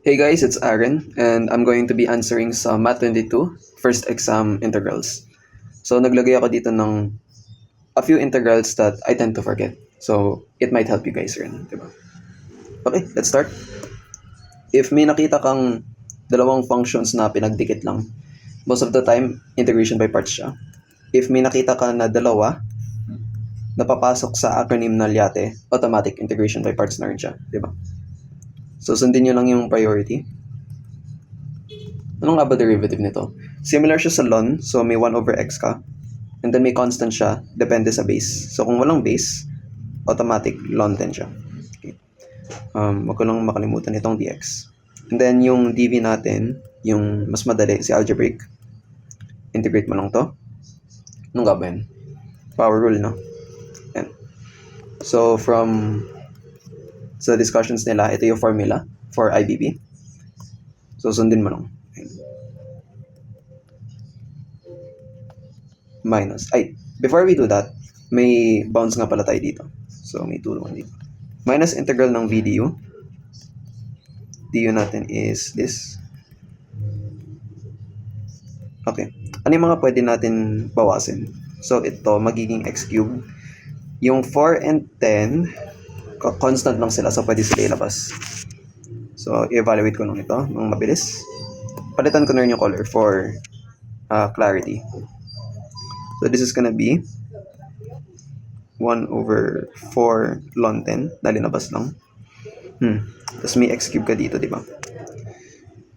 Hey guys, it's Aaron, and I'm going to be answering some Math 22 first exam integrals. So naglagay ako dito ng a few integrals that I tend to forget. So it might help you guys rin, di ba? Okay, let's start. If may nakita kang dalawang functions na pinagdikit lang, most of the time, integration by parts siya. If may nakita ka na dalawa, napapasok sa acronym na LYATE, automatic integration by parts na rin siya, di ba? So sundin nyo lang yung priority. Ano nga ba derivative nito? Similar siya sa ln, so may 1 over x ka. And then may constant siya, depende sa base. So kung walang base, automatic ln 10 siya. Okay. Wag ko lang makalimutan itong dx. And then yung dv natin, yung mas madali, si algebraic. Integrate mo lang to. Anong nga ba yun? Power rule, no? Yan. So from sa discussions nila, ito yung formula for IBB. So sundin mo lang. Minus. Before we do that, may bounds nga pala tayo dito. So, may tulungan dito. Minus integral ng v du. Du natin is this. Okay. Ano yung mga pwede natin bawasin? So, ito, magiging x cubed. Yung 4 and 10, constant lang sila. So, pwede sila ilabas. So, i-evaluate ko lang ito ng mabilis. Palitan ko na rin yung color for clarity. So, this is gonna be 1 over 4 ln 10. Nalinabas lang. Tapos may x cube ka dito, di ba?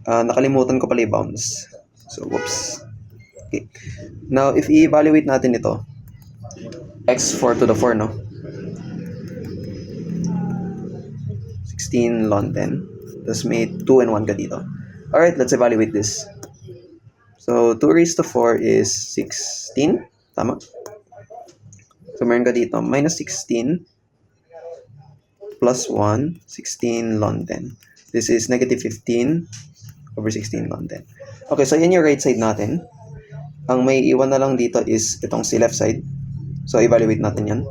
Nakalimutan ko pala i-bounds. So, whoops. Okay. Now, if i-evaluate natin ito, x4 to the 4, no? 16 ln 10. Tapos may 2 and 1 ka dito. Alright, let's evaluate this. So, 2 raised to 4 is 16. Tama? So, meron ka dito, minus 16 plus 1, 16 ln 10. This is negative 15 over 16 ln 10. Okay, so yan yung right side natin. Ang may iwan na lang dito is itong si left side. So, evaluate natin yan.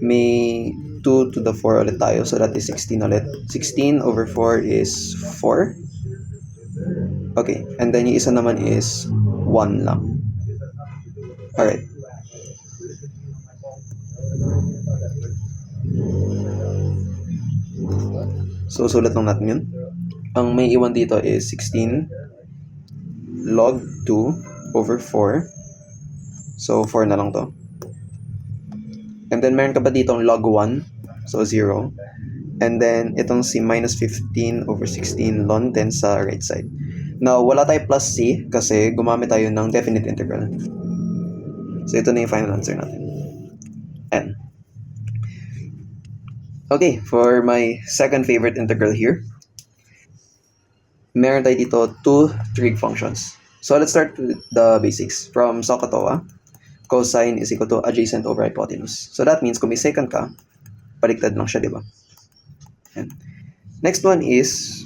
May 2 to the 4 ulit tayo. So, that is 16 ulit. 16 over 4 is 4. Okay, and then yung isa naman is 1 lang. Alright. So, sulat lang natin yun. Ang may iwan dito is 16 log 2 over 4. So, 4 na lang to. And then, meron ka ba dito log 1? So, 0. And then, itong si minus 15 over 16 ln 10 sa right side. Now, wala tayo plus c kasi gumamit tayo ng definite integral. So, ito na yung final answer natin. N. Okay, for my second favorite integral here, meron tayo dito two trig functions. So, let's start with the basics. From SOHCAHTOA, cosine is equal to adjacent over hypotenuse. So, that means kung may secant ka, baliktad lang siya, di ba? Yan. Next one is,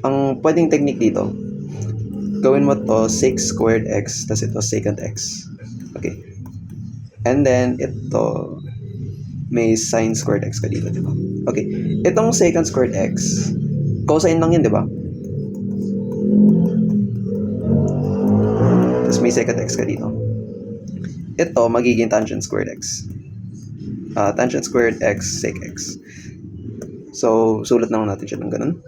ang pwedeng technique dito, gawin mo to sec squared x, tas ito secant x. Okay. And then, ito, may sine squared x ka dito, di ba? Okay. Itong secant squared x, cosine lang yun, di ba? Tapos may secant x ka dito. Ito, magiging tangent squared x. Tangent squared x, sec x. So, sulat na lang natin siya ng ganun.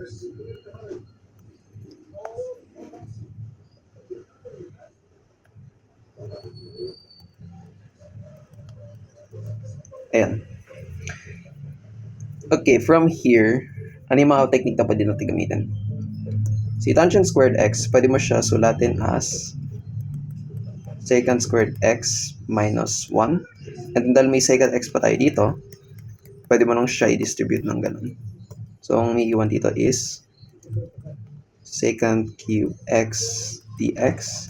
Ayan. Okay, from here, ano yung mga technique na pwede natin gamitin? Si tangent squared x, pwede mo siya sulatin as secant squared x minus 1. And dahil may secant x pa tayo dito, pwede mo lang siya i-distribute ng ganun. So, ang may iwan dito is secant cube x dx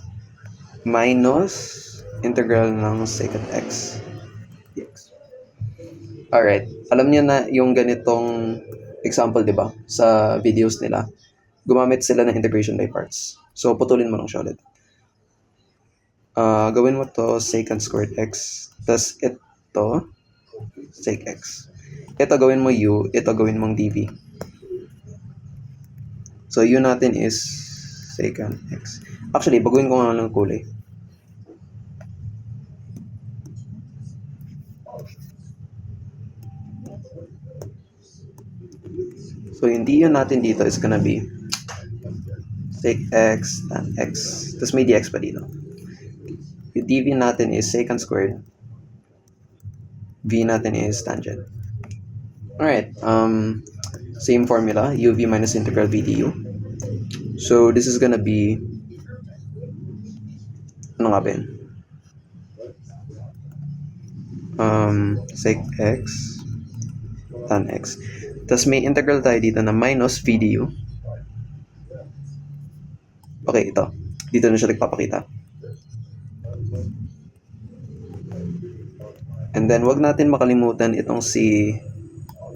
minus integral ng secant x dx. Alright, alam niyo na yung ganitong example, di ba? Sa videos nila, gumamit sila ng integration by parts. So, putulin mo lang siya ulit. Gawin mo to secant squared x, tas ito sec x. Ito gawin mo u, ito gawin mong dv. So, u natin is secant x. Actually, baguhin ko nga lang kulay. So, yung du natin dito is gonna be sec x tan x. Tapos may dx pa dito. Yung dv natin is secant squared. V natin is tangent. Alright, same formula, uv minus integral v du. So, this is gonna be, ano nga ba yun? Sec x tan x. Tapos may integral tayo dito na minus v du. Okay, ito. Dito na siya nagpapakita. And then, wag natin makalimutan itong si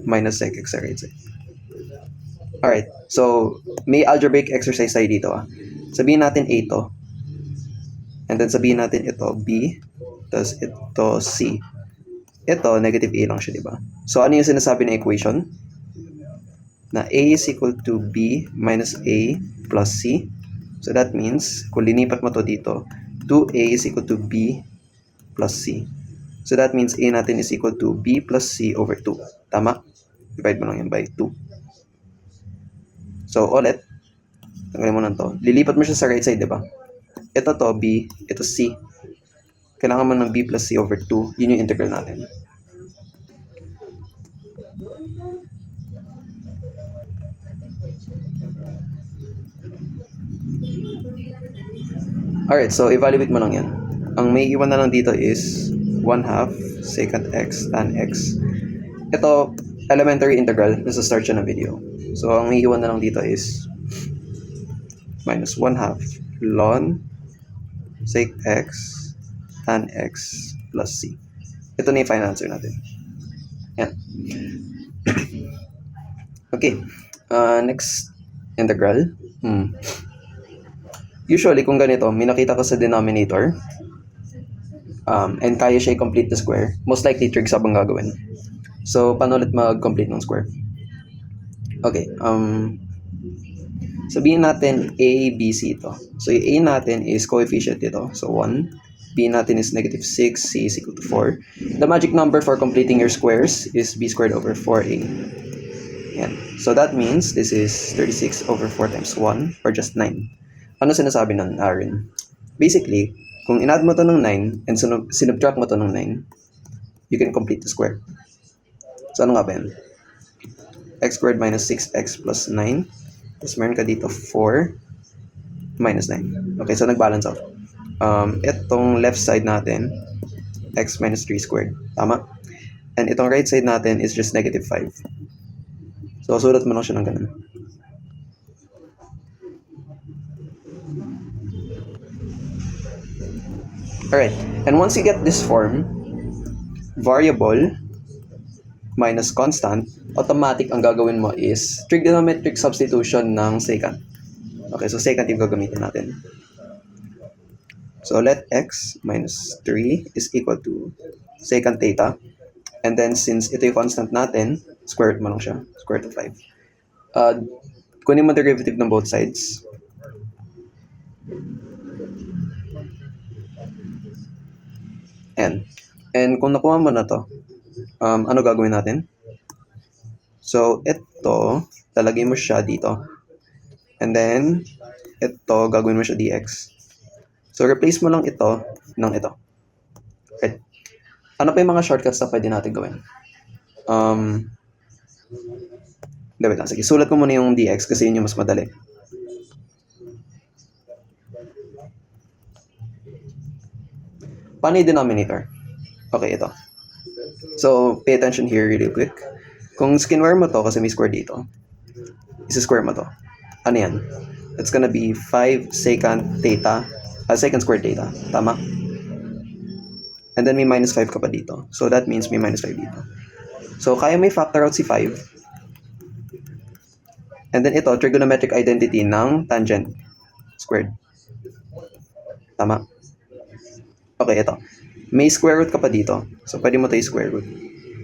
minus sec x sa right side. Alright, so, may algebraic exercise tayo dito. Sabihin natin A to. And then, sabihin natin ito, B. Tapos, ito, C. Ito, negative A lang siya, diba? So, ano yung sinasabi ng equation? Na A is equal to B minus A plus C. So, that means, kung linipat mo to dito, 2A is equal to B plus C. So, that means A natin is equal to B plus C over 2. Tama? Divide mo lang yan by 2. So, ulit. Tanggalin mo lang to. Lilipat mo siya sa right side, diba? Ito to, B. Ito C. Kailangan mo ng B plus C over 2. Yun yung integral natin. Alright, so evaluate mo lang yan. Ang may iwan na lang dito is 1/2 secant x tan x. Ito, elementary integral. Nasa start siya ng video. So, ang may iwan na lang dito is minus 1/2 ln sec x tan x plus c. Ito na yung final answer natin. Yan. Okay. Next integral. Usually, kung ganito, may nakita ka sa denominator, and kaya siya i-complete the square, most likely trig sub ang gagawin. So, paano ulit mag-complete ng square? Okay, sabihin natin A, B, C ito. So, yung A natin is coefficient ito. So, 1. B natin is negative 6. C is equal to 4. The magic number for completing your squares is B squared over 4A. Yan. So, that means this is 36 over 4 times 1, or just 9. Ano sinasabi ng Aaron? Basically, kung in-add mo to ng 9 and sinubtract mo to ng 9, you can complete the square. So, ano nga ba yan? X squared minus 6x plus 9. Tapos meron ka dito 4 minus 9. Okay, so nag-balance out. Itong left side natin, x minus 3 squared. Tama? And itong right side natin is just negative 5. So, sulat mo lang siya ng ganun. Alright, and once you get this form, variable minus constant, automatic ang gagawin mo is trigonometric substitution ng secant. Okay, so secant yung gagamitin natin. So let x minus 3 is equal to secant theta. And then since ito yung constant natin, square root mo lang siya. Square root of 5. Kunin mo derivative ng both sides. And kung nakuha mo na to, ano gagawin natin? So, ito, lalagay mo siya dito. And then, ito, gagawin mo siya dx. So, replace mo lang ito ng ito. Okay. Ano pa yung mga shortcuts na pwede natin gawin? Wait lang. Sige, sulat ko muna yung dx kasi yun yung mas madali. Paano yung denominator? Okay, ito. So, pay attention here really quick. Kung square mo to, kasi may square dito, isa-square mo to. Ano yan? It's gonna be 5 secant theta, secant squared theta. Tama? And then may minus 5 ka pa dito. So, that means may minus 5 dito. So, kaya may factor out si 5. And then ito, trigonometric identity ng tangent squared. Tama? Okay, ito. May square root ka pa dito. So, pwede mo ito i-square root.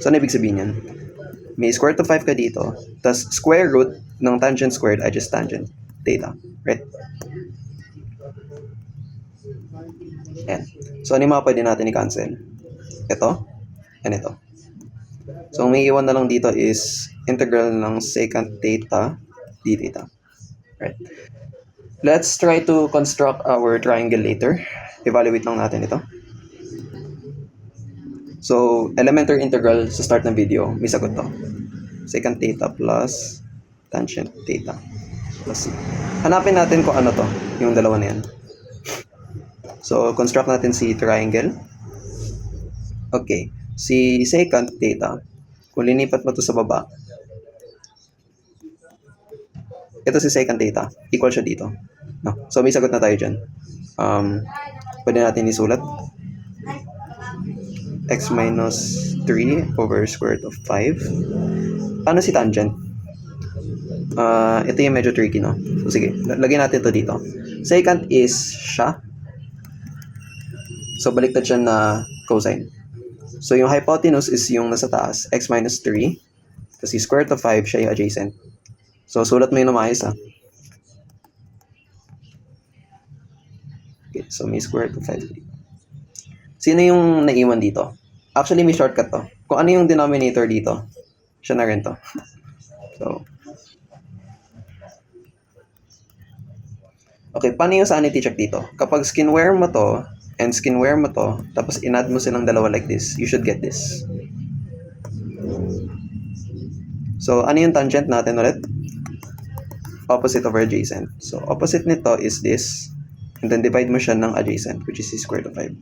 So, ano ibig sabihin yan? May square root of 5 ka dito. Tapos, square root ng tangent squared ay just tangent. theta. Right? Yan. So, ano yung mga pwede natin i-cancel? Ito, and ito. So, ang may iwan na lang dito is integral ng secant theta d theta. Right. Let's try to construct our triangle later. Evaluate lang natin ito. So, elementary integral sa start ng video, may sagot to. Secant theta plus tangent theta plus c. Hanapin natin kung ano to, yung dalawa na yan. So, construct natin si triangle. Okay. Si secant theta, kung linipat mo to sa baba, ito si secant theta, equal siya dito. No? So, may sagot na tayo dyan. Pwede natin isulat. X minus 3 over square root of 5. Paano si tangent? Ito yung medyo tricky, no? So, sige, lagyan natin to dito. Secant is siya. So, baliktad siya na cosine. So, yung hypotenuse is yung nasa taas, x minus 3. Kasi square root of 5, siya yung adjacent. So, sulat mo yung namayos, ha? Okay, so may square root of 5 dito. Sino yung naiwan dito? Actually, may shortcut to. Kung ano yung denominator dito, siya na rin to. So, okay, paano yung sanity check dito? Kapag skinware mo to, and skinware mo to, tapos in-add mo silang dalawa like this, you should get this. So, ano yung tangent natin ulit? Opposite over adjacent. So, opposite nito is this, and then divide mo siya ng adjacent, which is c squared of 5.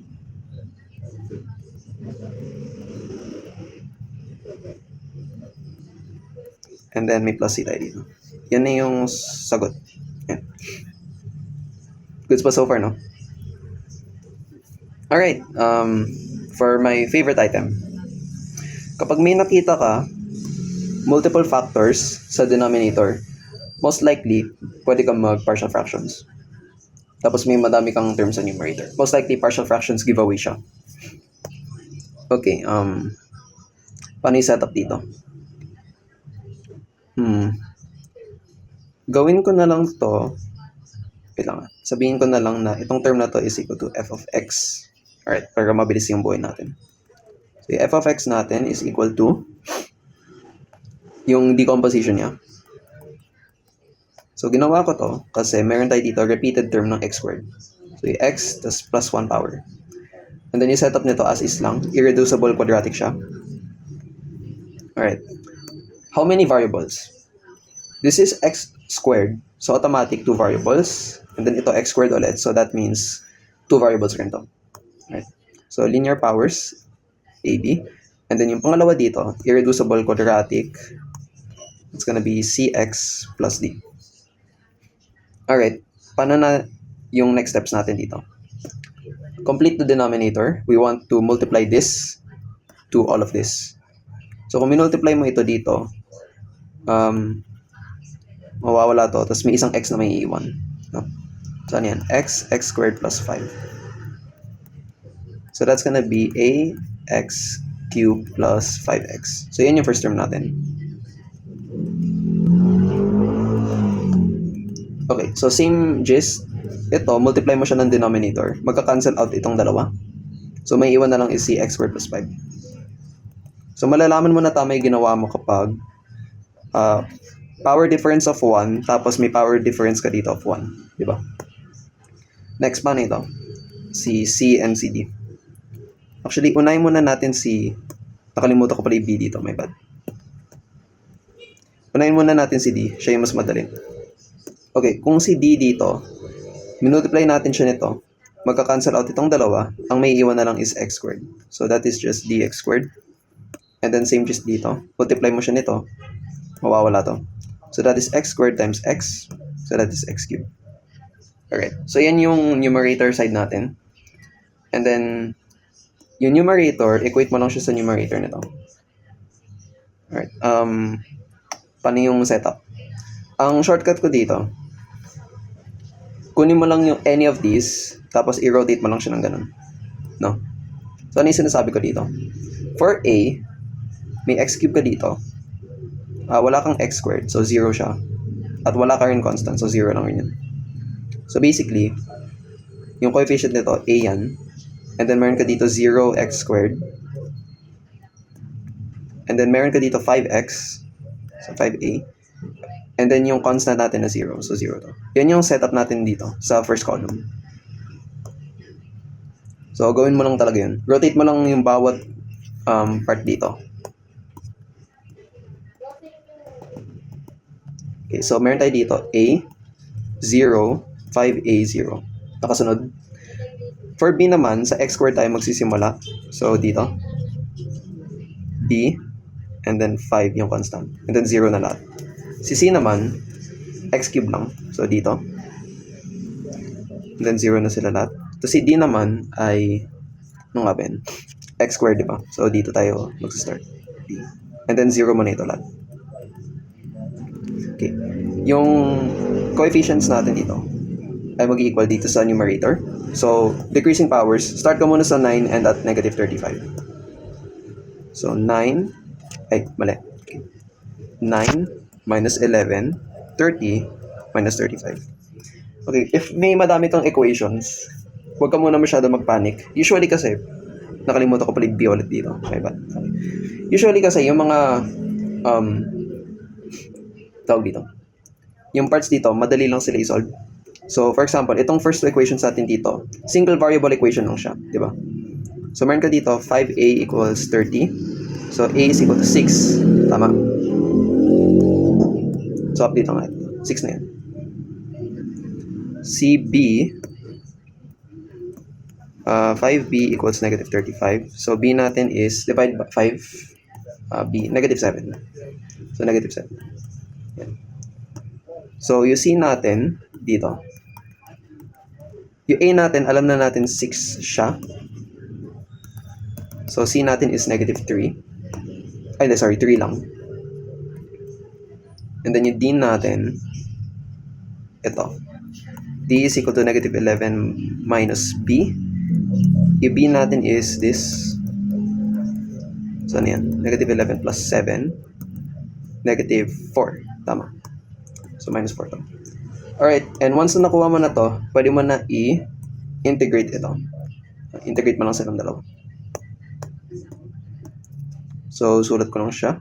And then may plus c tayo dito. Yan na yung sagot. Yan. Goods pa so far, no? Alright, for my favorite item. Kapag may nakita ka, multiple factors sa denominator, most likely, pwede kang mag-partial fractions. Tapos may madami kang terms sa numerator. Most likely, partial fractions giveaway siya. Okay, paano yung setup dito? Gawin ko na lang to. Wait lang. Sabihin ko na lang na itong term na to is equal to f of x. Alright, para mabilis yung buhay natin. So, yung f of x natin is equal to yung decomposition niya. So, ginawa ko to kasi meron tayo dito repeated term ng x squared. So, yung x tas plus 1 power. And then yung setup nito as is lang. Irreducible quadratic siya. Alright. How many variables? This is x squared. So, automatic 2 variables. And then ito x squared ulit. So, that means 2 variables rin to. Right. So, linear powers, AB. And then yung pangalawa dito, irreducible quadratic. It's gonna be cx plus d. Alright. Paano na yung next steps natin dito? Complete the denominator. We want to multiply this to all of this. So, kung minultiply mo ito dito, mawawala to. Tapos may isang x na may iiwan. No? So, ano yan? X squared plus 5. So, that's gonna be ax cubed plus 5x. So, yan yung first term natin. Okay, so same gist. Ito, multiply mo siya ng denominator. Magka-cancel out itong dalawa. So, may iwan na lang is cx squared plus 5. So, malalaman mo na tama yung ginawa mo kapag power difference of 1, tapos may power difference ka dito of 1. Diba? Next, paano ito? Si C and si D. Actually, unahin muna natin si... Nakalimutan ko pala yung B dito. My bad. Unahin muna natin si D. Siya yung mas madali. Okay, kung si D dito, minultiply natin siya nito, magka-cancel out itong dalawa, ang may iwan na lang is x squared. So, that is just dx squared. And then, same just dito. Multiply mo siya nito, mawawala to. So, that is x squared times x. So, that is x cubed. Alright. So, yan yung numerator side natin. And then, yung numerator, equate mo lang siya sa numerator nito. Alright. Paano yung setup? Ang shortcut ko dito, kunin mo lang yung any of these, tapos i-rotate mo lang siya ng ganun. No? So, ano yung sinasabi ko dito? For A, may x cube ka dito. Wala kang x squared, so 0 siya. at wala ka rin constant, so 0 lang rin yan. So basically, yung coefficient nito, a yan, and then meron ka dito 0x squared, and then meron ka dito 5x, so 5a, and then yung constant natin na 0, so 0 to. Yan yung setup natin dito sa first column. So gawin mo lang talaga yun. Rotate mo lang yung bawat part dito. Okay, so meron tayo dito a, 0, 5a, 0. Nakasunod. For b naman, sa x squared tayo magsisimula. So dito, b, and then 5 yung constant. And then 0 na lahat. Si c naman, x cube lang. So dito. And then 0 na sila lahat. So si d naman ay, ano nga ba yun? X squared, di ba? So dito tayo mag-start. D. And then 0 muna ito lahat. Okay. Yung coefficients natin dito ay mag-equal dito sa numerator. So, decreasing powers, start ka muna sa 9 and at negative 35. So, 9, ay, mali. Okay. 9 minus 11, 30 minus 35. Okay, if may madami kang equations, huwag ka muna masyado mag-panic. Usually kasi, nakalimutan ko pala i-b ulit dito. Okay. Usually kasi, yung mga tawag dito. Yung parts dito, madali lang sila i-solve. So, for example, itong first two equations natin dito, single variable equation lang siya, di ba? So, meron ka dito, 5a equals 30. So, a is equal to 6. Tama? So, up dito nga. 6 na yan. CB, 5b equals negative 35. So, b natin is, divide by 5, b, negative 7. So, negative 7. Yan. So, you see natin dito. Yung a natin, alam na natin 6 siya. So, c natin is negative 3. Ay, sorry, 3 lang. And then yung d natin, ito. D is equal to negative 11 minus b. Yung b natin is this. So, ano yan? Negative 11 plus 7. Negative 4. Tama. So, minus 4 to. Alright, and once na nakuha mo na to, pwede mo na i-integrate ito. Integrate mo lang silang dalawa. So, sulat ko lang siya.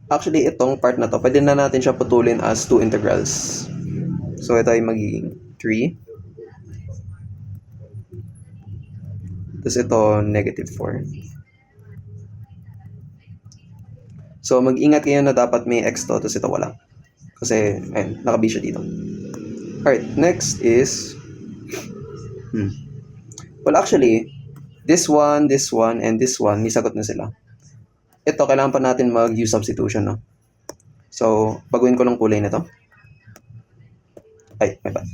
Actually, itong part na to, pwede na natin siya putulin as two integrals. So, ito ay magiging 3. Tapos ito, negative 4. So, mag-ingat kayo na dapat may x to, tapos ito wala. Kasi, ayun, naka-b siya dito. Alright, next is, well, actually, this one, and this one, may sagot na sila. Ito, kailangan pa natin mag-use substitution, no? So, baguhin ko lang kulay nito. Ay, may bad.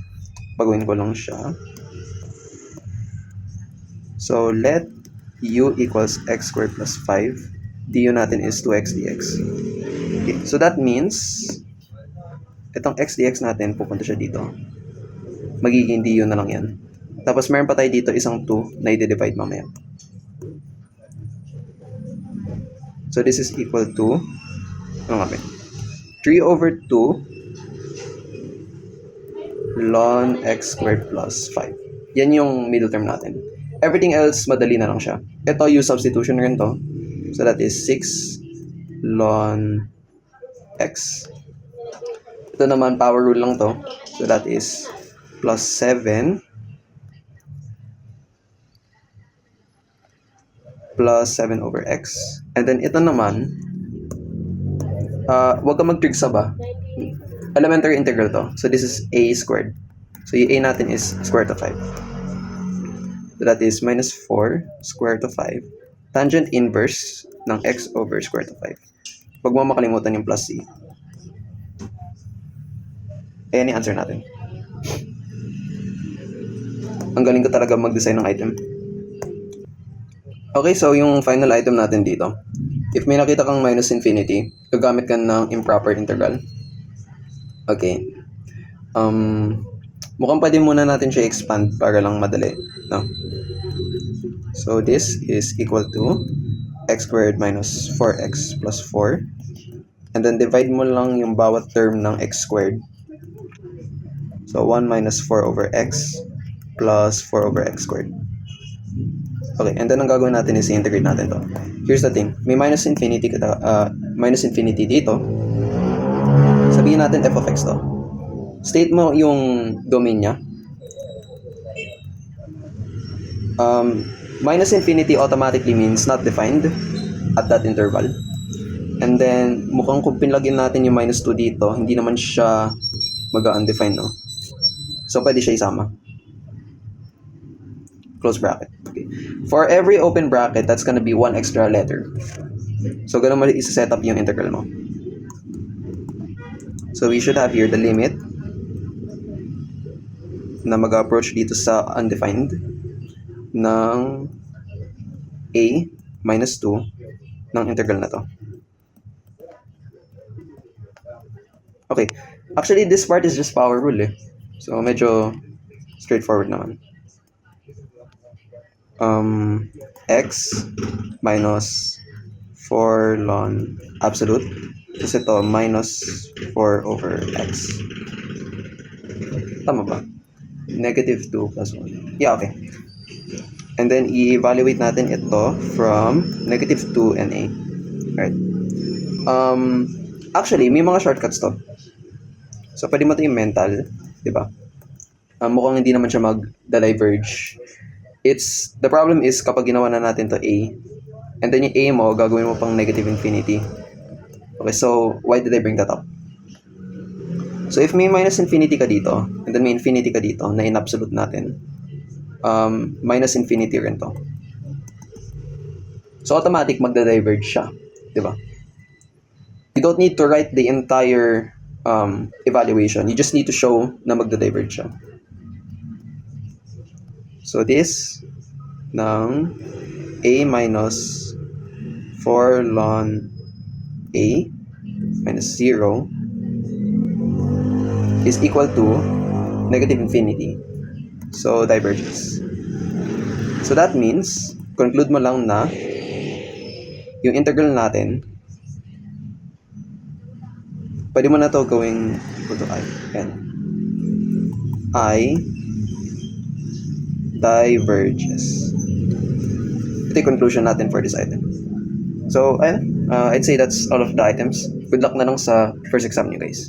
Baguhin ko lang siya. So, let u equals x squared plus 5. Du natin is 2x dx. Okay, so that means, itong x dx natin, pupunta siya dito. Magiging du na lang yan. Tapos, meron pa tayo dito isang 2 na i-divide mamaya. So, this is equal to, ano nga ba? 3 over 2 ln x squared plus 5. Yan yung middle term natin. Everything else, madali na lang siya. Ito, use substitution rin to. So, that is 6 ln x. Ito naman, power rule lang to. So, that is plus 7 plus 7 over x. And then, ito naman, huwag ka mag-trig sub, elementary integral to. So, this is a squared. So, yung a natin is square root of 5. So, that is minus 4 square root of 5. Tangent inverse ng x over square root of 5. Huwag mo makalimutan yung plus c. Ayan yung answer natin. Ang galing ko talaga mag-design ng item. Okay, so yung final item natin dito. If may nakita kang minus infinity, gagamit ka ng improper integral. Okay. Mukhang pwede muna natin siya expand para lang madali, no? So this is equal to x squared minus 4x plus 4. And then divide mo lang yung bawat term ng x squared. So 1 minus 4 over x plus 4 over x squared. Okay, and then ang gagawin natin is i-integrate natin to. Here's the thing, may minus infinity dito. Sabihin natin f of x to. State mo yung domain niya. Minus infinity automatically means not defined at that interval. And then, mukhang kung pinlagin natin yung minus 2 dito, hindi naman siya mag-undefined, no? So, pwede siya isama. Close bracket. Okay. For every open bracket, that's gonna be one extra letter. So, ganun mo isa-set up yung integral mo. So, we should have here the limit na mag-approach dito sa undefined ng a minus 2 ng integral na to. Okay. Actually, this part is just power rule eh. So, medyo straightforward naman. X minus 4 ln absolute. Tapos ito, minus 4 over x. Tama ba? Negative 2 plus 1. Yeah, okay. And then, i-evaluate natin ito from negative 2 and a. Alright. Actually, may mga shortcuts to. So, pwede mo ito yung mental. Diba? Mukhang hindi naman siya mag-diverge. The problem is kapag ginawa na natin to a, and then yung a mo, gagawin mo pang negative infinity. Okay, so, why did I bring that up? So, if may minus infinity ka dito, and then may infinity ka dito, na in-absolute natin, minus infinity rin to. So, automatic magda-diverge siya. Diba? You don't need to write the entire evaluation. You just need to show na magda-diverge siya. So, this ng a minus 4 ln a minus 0 is equal to negative infinity. So, diverges. So, that means, conclude mo lang na yung integral natin, pwede mo na to gawing equal to I. Yan. I diverges. Ito yung conclusion natin for this item. So, I'd say that's all of the items. Good luck na lang sa first exam nyo, guys.